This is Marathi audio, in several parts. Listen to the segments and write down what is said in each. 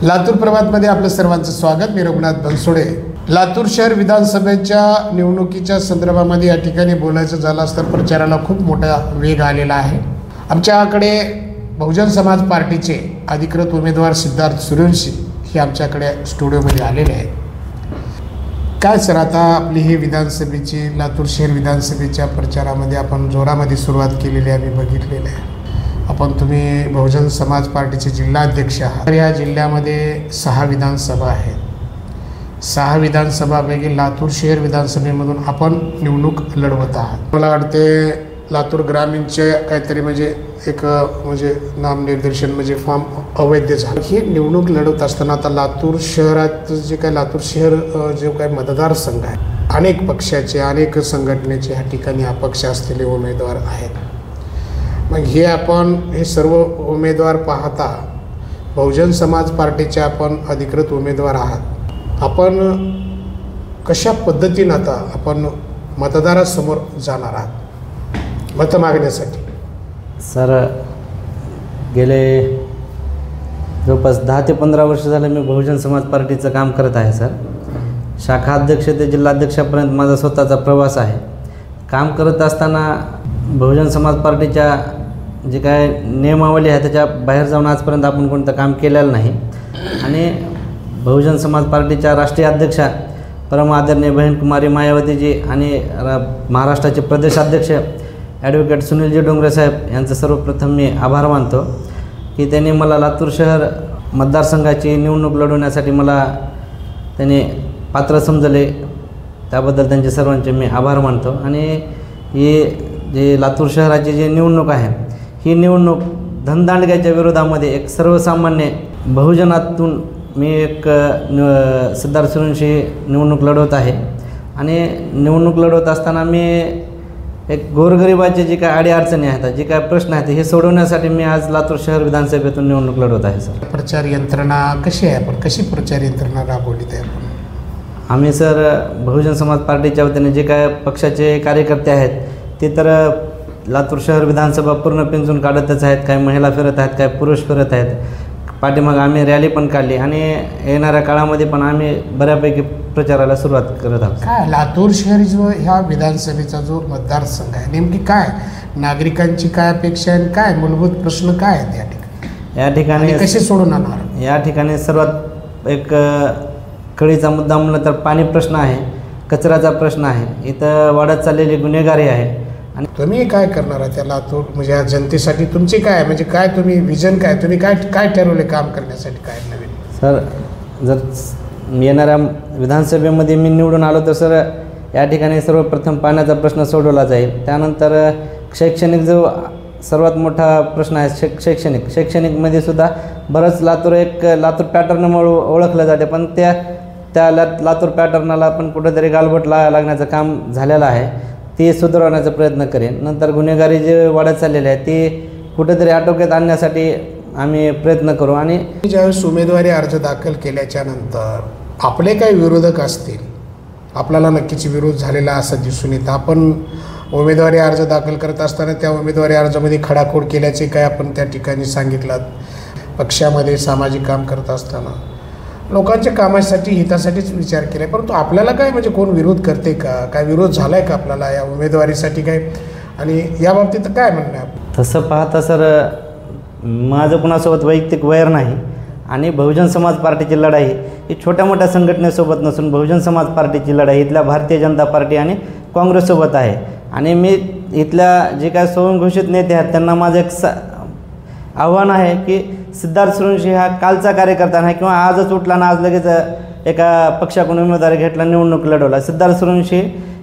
लातूर प्रभातमध्ये आपलं सर्वांचं स्वागत। मी रघुनाथ बनसोडे। लातूर शहर विधानसभेच्या निवडणुकीच्या संदर्भामध्ये या ठिकाणी बोलायचं झालं तर प्रचाराला खूप मोठा वेग आलेला आहे। आमच्याकडे बहुजन समाज पार्टीचे अधिकृत उमेदवार सिद्धार्थ सूर्यवंशी हे आमच्याकडे स्टुडिओमध्ये आलेले आहेत। काय सर, आता आपली ही विधानसभेची लातूर शहर विधानसभेच्या प्रचारामध्ये आपण जोरामध्ये सुरुवात केलेली आम्ही बघितलेलं आहे। तुम्ही बहुजन समाज पार्टीचे जिल्हाध्यक्ष आहात। या जिल्ह्यामध्ये 6 विधानसभा आहेत। 6 विधानसभापैकी लातूर शहर विधानसभेमधून आपण निवडणूक लढवत आहात। मला वाटते लातूर ग्रामीणचे काहीतरी एक नामनिर्देशन फॉर्म अवैध झालं। ही निवडणूक लढवत असताना आता लातूर शहरात जे काय लातूर शहर जो काय मतदारसंघ आहे, अनेक पक्षाचे अनेक संघटनेचे ह्या ठिकाणी अपक्ष असलेले उमेदवार आहेत। मग हे सर्व उमेदवार पाहता बहुजन समाज पार्टीचे आपण अधिकृत उमेदवार आहात। आपण कशा पद्धतीने आता आपण मतदारासमोर जाणार आहात मत मागण्यासाठी? सर, गेले जवळपास 10 ते 15 वर्ष झालं मी बहुजन समाज पार्टीचं काम करत आहे। सर, शाखा अध्यक्ष ते जिल्हाध्यक्षापर्यंत माझा स्वतःचा प्रवास आहे। काम करत असताना बहुजन समाज पार्टीच्या जे काय नियमावली आहे त्याच्या बाहेर जाऊन आजपर्यंत आपण कोणतं काम केलेलं नाही। आणि बहुजन समाज पार्टीच्या राष्ट्रीय अध्यक्षा परम आदरणीय बहीण कुमारी मायावतीजी आणि महाराष्ट्राचे प्रदेशाध्यक्ष ॲडव्होकेट सुनीलजी डोंगरे साहेब यांचं सर्वप्रथम मी आभार मानतो की त्यांनी मला लातूर शहर मतदारसंघाची निवडणूक लढवण्यासाठी मला त्यांनी पात्र समजले, त्याबद्दल त्यांचे सर्वांचे मी आभार मानतो। आणि ही जे लातूर शहराची जी निवडणूक आहे, ही निवडणूक धनदांडग्याच्या विरोधामध्ये एक सर्वसामान्य बहुजनातून मी एक सिद्धार्थ सूर्यवंशी निवडणूक लढवत आहे। आणि निवडणूक लढवत असताना मी एक गोरगरिबाचे जे काय अडीअडचणी आहेत, जे काय प्रश्न आहेत, हे सोडवण्यासाठी मी आज लातूर शहर विधानसभेतून निवडणूक लढवत आहे। सर, प्रचार यंत्रणा कशी आहे? आपण कशी प्रचार यंत्रणा राबवली आहे आपण? आम्ही सर बहुजन समाज पार्टीच्या वतीने जे काय पक्षाचे कार्यकर्ते आहेत ते तर लातूर शहर विधानसभा पूर्ण पिंजून काढतच आहेत। काही महिला फिरत आहेत, काही पुरुष फिरत आहेत। पाठीमाग आम्ही रॅली पण काढली आणि येणाऱ्या काळामध्ये पण आम्ही बऱ्यापैकी प्रचाराला सुरुवात करत आहोत। काय लातूर शहर जो ह्या विधानसभेचा जो मतदारसंघ आहे, नेमकी काय नागरिकांची काय अपेक्षा आहे, काय मूलभूत प्रश्न काय आहेत या ठिकाणी कसे सोडून आणणार? या ठिकाणी सर्वात एक कळीचा मुद्दा म्हणलं तर पाणी प्रश्न आहे, कचऱ्याचा प्रश्न आहे, इथं वाढत चाललेली गुन्हेगारी आहे। आणि तुम्ही काय करणार आहे त्या लातूर या जनतेसाठी? तुमची काय काय तुम्ही विजन काय, तुम्ही काय ठरवले काम करण्यासाठी? काय नवीन? सर, जर येणाऱ्या विधानसभेमध्ये मी निवडून आलो तर सर या ठिकाणी सर्वप्रथम पाण्याचा प्रश्न सोडवला जाईल। त्यानंतर शैक्षणिक जो सर्वात मोठा प्रश्न आहे शैक्षणिकमध्ये सुद्धा बरंच लातूर पॅटर्नमुळे ओळखलं जाते, पण त्या लातूर पॅटर्नला पण कुठेतरी गालबोट लागण्याचं काम झालेलं आहे, ते सुधारवण्याचा प्रयत्न करेन। नंतर गुन्हेगारी जे वाढत चाललेले आहे ते कुठेतरी आटोक्यात आणण्यासाठी आम्ही प्रयत्न करू। आणि ज्यावेळेस उमेदवारी अर्ज दाखल केल्याच्या नंतर आपले काही विरोधक असतील, आपल्याला नक्कीच विरोध झालेला असं दिसून येतं। आपण उमेदवारी अर्ज दाखल करत असताना त्या उमेदवारी अर्जामध्ये खडाखोड केल्याचे काय आपण त्या ठिकाणी सांगितलं? पक्षामध्ये सामाजिक काम करत असताना लोकांच्या कामासाठी हितासाठीच विचार केला, परंतु आपल्याला काय कोण विरोध करते का? काय विरोध झाला आहे का आपल्याला या उमेदवारीसाठी काय? आणि या बाबतीत काय म्हणणं आहे? तसं पाहता सर, माझं कुणासोबत वैयक्तिक वैर नाही आणि बहुजन समाज पार्टीची लढाई ही छोट्या मोठ्या संघटनेसोबत नसून बहुजन समाज पार्टीची लढाई इथल्या भारतीय जनता पार्टी आणि काँग्रेससोबत आहे। आणि मी इथल्या जे काय स्वयंघोषित नेते आहेत त्यांना माझं एक आव्हान आहे की सिद्धार्थ सूर्यवंशी हा कालचा कार्यकर्ता नाही किंवा आजच उठला ना आज लगेच एका पक्षाकडून उमेदवारी घेतला, निवडणूक लढवला। सिद्धार्थ सूर्यवंशी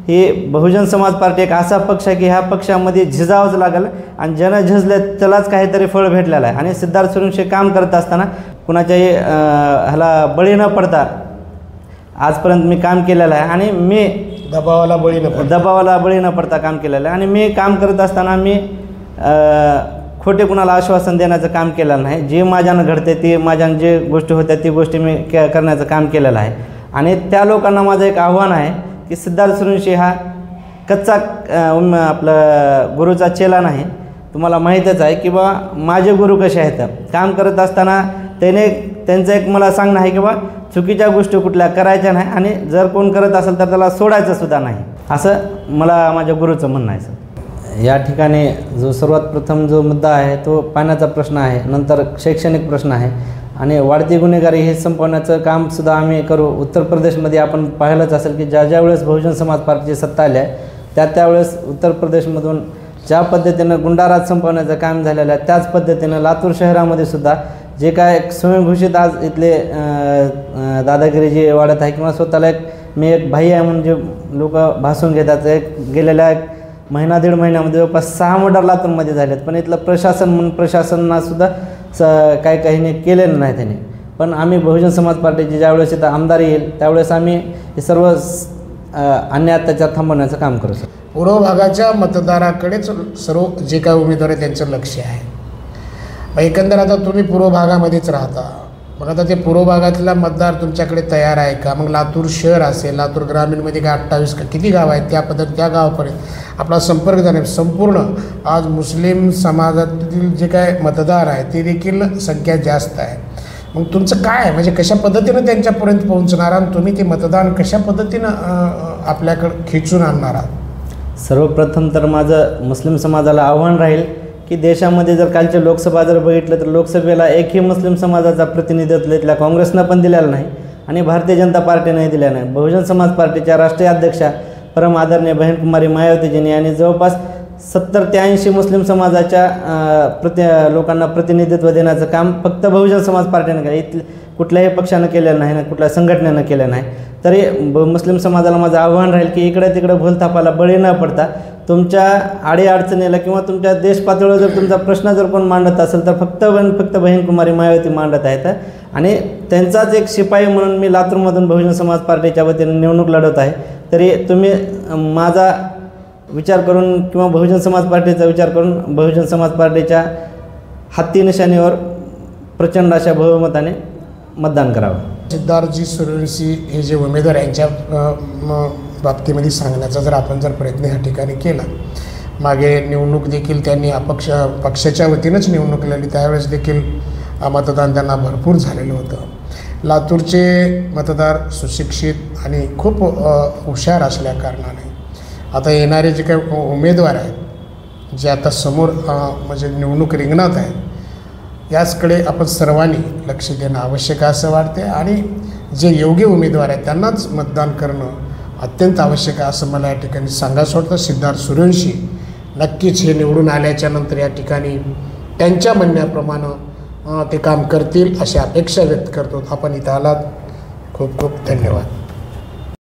ही बहुजन समाज पार्टी एक असा पक्ष आहे की ह्या पक्षामध्ये झिजावंच लागेल आणि ज्यानं झिजले त्यालाच काहीतरी फळ भेटलेलं आहे। आणि सिद्धार्थ सूर्यवंशी काम करत असताना कुणाच्याही ह्याला बळी न पडता आजपर्यंत मी काम केलेलं आहे आणि मी दबावाला बळी न पडता काम केलेलं आहे। आणि मी काम करत असताना मी खोटे कुणाला आश्वासन देण्याचं काम केलेलं नाही। जे माझ्यानं घडते ते माझ्यानं जे गोष्टी होत्या ती गोष्टी मी करण्याचं काम केलेलं आहे। आणि त्या लोकांना माझं एक आव्हान आहे की सिद्धार्थ सूर्यवंशी हा कच्चा आपला गुरुचा चेला नाही, तुम्हाला माहीतच आहे की बा माझे गुरु कसे आहेत. काम करत असताना त्यांचं एक मला सांगणं आहे की बा चुकीच्या गोष्टी कुठल्या करायच्या नाही आणि जर कोण करत असेल तर त्याला सोडायचं सुद्धा नाही, असं मला माझ्या गुरुचं म्हणणं आहे सर. या ठिकाणी सर्वात प्रथम जो मुद्दा आहे तो पाण्याचा प्रश्न आहे, नंतर शैक्षणिक प्रश्न आहे आणि वाढती गुन्हेगारी हे संपवण्याचं कामसुद्धा आम्ही करू. उत्तर प्रदेशमध्ये आपण पाहिलंच असेल की ज्या वेळेस बहुजन समाज पार्टीची सत्ता आली आहे त्यावेळेस उत्तर प्रदेशमधून ज्या पद्धतीनं गुंडाराज संपवण्याचं काम झालेलं आहे त्याच पद्धतीनं लातूर शहरामध्ये सुद्धा जे काय स्वयंघोषित आज इथले दादागिरी जे वाढत आहे किंवा स्वतःला मी एक भाई आहे म्हणून जे लोक भासून घेतात, गेलेल्या महिना दीड महिन्यामध्ये जवळपास 6 मर्डर लातूरमध्ये झालेत. पण इथलं प्रशासनासुद्धा काहीने केलेलं नाही त्यांनी. पण आम्ही बहुजन समाज पार्टीची ज्यावेळेस इथं आमदार येईल त्यावेळेस आम्ही हे सर्व अन्याय अत्याचार थांबवण्याचं काम करू शकतो. पूर्व भागाच्या मतदाराकडेच सर्व जे काय उमेदवार आहे त्यांचं लक्ष आहे. एकंदर आता तुम्ही पूर्व भागामध्येच राहता, मग आता ते पूर्व भागातला मतदार तुमच्याकडे तयार आहे का? मग लातूर शहर असेल, लातूर ग्रामीणमध्ये काय 28 का किती गाव आहेत, त्या पद्धती त्या गावापर्यंत आपला संपर्क झाला. संपूर्ण आज मुस्लिम समाजातील जे काय मतदार आहे ते देखील संख्या जास्त आहे. मग तुमचं काय म्हणजे कशा पद्धतीनं त्यांच्यापर्यंत पोहोचणार आणि तुम्ही ते मतदान कशा पद्धतीनं आपल्याकडं खिचून आणणार आहात? सर्वप्रथम तर माझं मुस्लिम समाजाला आव्हान राहील की देशामध्ये जर कालचे लोकसभा जर बघितलं तर लोकसभेला एकही मुस्लिम समाजाचा प्रतिनिधित्व इथल्या काँग्रेसनं पण दिलेला नाही आणि भारतीय जनता पार्टीनंही दिला नाही. बहुजन समाज पार्टीच्या राष्ट्रीय अध्यक्षा परम आदरणीय बहीणकुमारी मायावतीजींनी यांनी जवळपास 70 ते 80 मुस्लिम समाजाच्या लोकांना प्रतिनिधित्व देण्याचं काम फक्त बहुजन समाज पार्टीनं केलं. इथले कुठल्याही पक्षानं केलेलं नाही ना कुठल्या संघटनेनं केलं नाही. तरी मुस्लिम समाजाला माझं आव्हान राहील की इकडे तिकडे भूलथापाला बळी न पडता तुमच्या अडीअडचणीला किंवा तुमच्या देश पातळीवर जर तुमचा प्रश्न जर कोण मांडत असेल तर फक्त बहीणकुमारी मायावती मांडत आहेत आणि त्यांचाच एक शिपाई म्हणून मी लातूरमधून बहुजन समाज पार्टीच्या वतीने निवडणूक लढवत आहे. तरी तुम्ही माझा विचार करून किंवा बहुजन समाज पार्टीचा विचार करून बहुजन समाज पार्टीच्या हत्ती निशाणीवर प्रचंड अशा बहुमताने मतदान करावं. सिद्धार्थजी सूर्यवंशी हे जे उमेदवार यांच्या बाबतीमध्ये सांगण्याचा जर आपण प्रयत्न ह्या ठिकाणी केला, मागे निवडणूक देखील त्यांनी पक्षाच्या वतीनंच निवडणूक लढली, त्यावेळेस देखील मतदान त्यांना भरपूर झालेलं होतं. लातूरचे मतदार सुशिक्षित आणि खूप हुशार असल्या कारणाने आता येणारे जे काही उमेदवार आहेत जे आता समोर म्हणजे निवडणूक रिंगणात आहेत याचकडे आपण सर्वांनी लक्ष देणं आवश्यक असं वाटते आणि जे योग्य उमेदवार आहेत त्यांनाच मतदान करणं अत्यंत आवश्यक आहे असं मला या ठिकाणी सांगायचं वाटतं. सिद्धार्थ सूर्यवंशी नक्कीच हे निवडून आल्याच्या नंतर या ठिकाणी त्यांच्या म्हणण्याप्रमाणे ते काम करतील अशी अपेक्षा व्यक्त करतो. आपण इथं आलात, खूप खूप धन्यवाद.